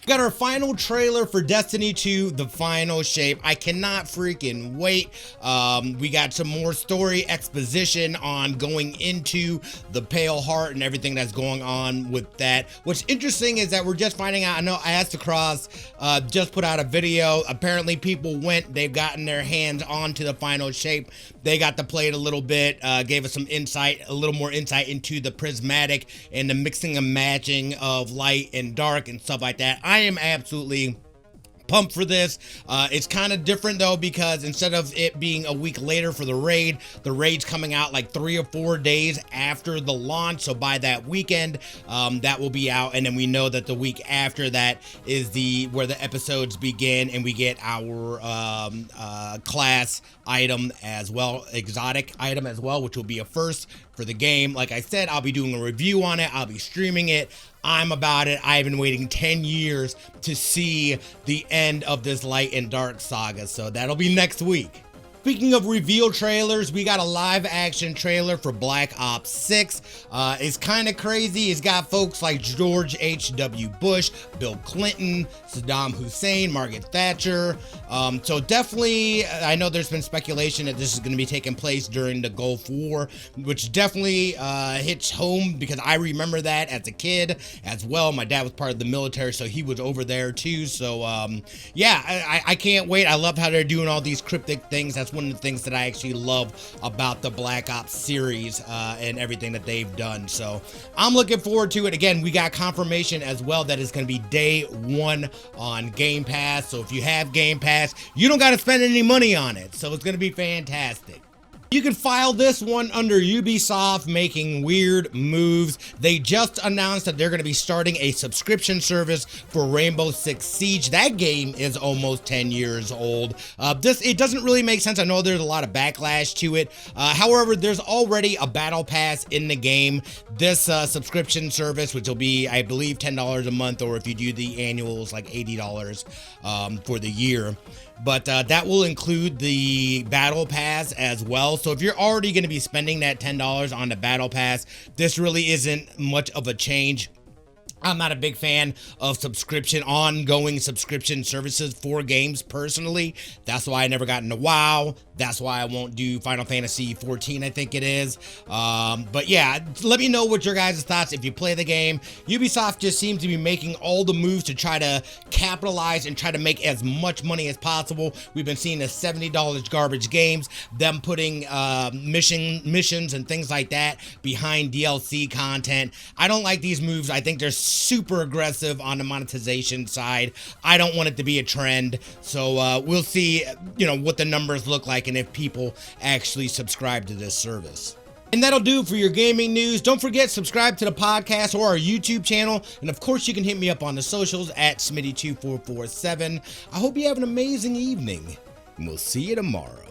Got our final trailer for Destiny 2, The Final Shape. I cannot freaking wait. We got some more story exposition on going into the Pale Heart and everything that's going on with that. What's interesting is that we're just finding out, I know Astacross just put out a video. Apparently people went, they've gotten their hands onto The Final Shape. They got to play it a little bit, gave us some insight, a little more insight into the prismatic and the mixing and matching of light and dark and stuff like that. I am absolutely pumped for this. It's kind of different though, because instead of it being a week later for the raid's coming out like 3 or 4 days after the launch. So by that weekend, that will be out, and then we know that the week after that is where the episodes begin, and we get our class item as well, exotic item as well, which will be a first for the game. Like I said, I'll be doing a review on it. I'll be streaming it. I'm about it. I've been waiting 10 years to see the end of this light and dark saga, so that'll be next week. Speaking of reveal trailers, we got a live action trailer for Black Ops 6. It's kind of crazy. It's got folks like George H.W. Bush, Bill Clinton, Saddam Hussein, Margaret Thatcher. So definitely, I know there's been speculation that this is going to be taking place during the Gulf War, which definitely hits home because I remember that as a kid as well. My dad was part of the military, so he was over there too. So yeah, I can't wait. I love how they're doing all these cryptic things. That's one of the things that I actually love about the Black Ops series and everything that they've done. So I'm looking forward to it. Again, we got confirmation as well that it's going to be day one on Game Pass. So if you have Game Pass, you don't got to spend any money on it. So it's going to be fantastic. You can file this one under Ubisoft making weird moves. They just announced that they're going to be starting a subscription service for Rainbow Six Siege. That game is almost 10 years old. It doesn't really make sense. I know there's a lot of backlash to it. However, there's already a battle pass in the game. This subscription service, which will be, I believe, $10 a month, or if you do the annuals, like $80 for the year. But that will include the battle pass as well. So if you're already going to be spending that $10 on the battle pass, this really isn't much of a change. I'm not a big fan of ongoing subscription services for games personally. That's why I never got into WoW. That's why I won't do Final Fantasy 14, I think it is. But yeah, let me know what your guys' thoughts if you play the game. Ubisoft just seems to be making all the moves to try to capitalize and try to make as much money as possible. We've been seeing the $70 garbage games, them putting missions and things like that behind DLC content. I don't like these moves. I think they're super aggressive on the monetization side. I don't want it to be a trend. So we'll see, what the numbers look like and if people actually subscribe to this service. And that'll do for your gaming news. Don't forget, subscribe to the podcast or our YouTube channel. And of course, you can hit me up on the socials at Smitty2447. I hope you have an amazing evening, and we'll see you tomorrow.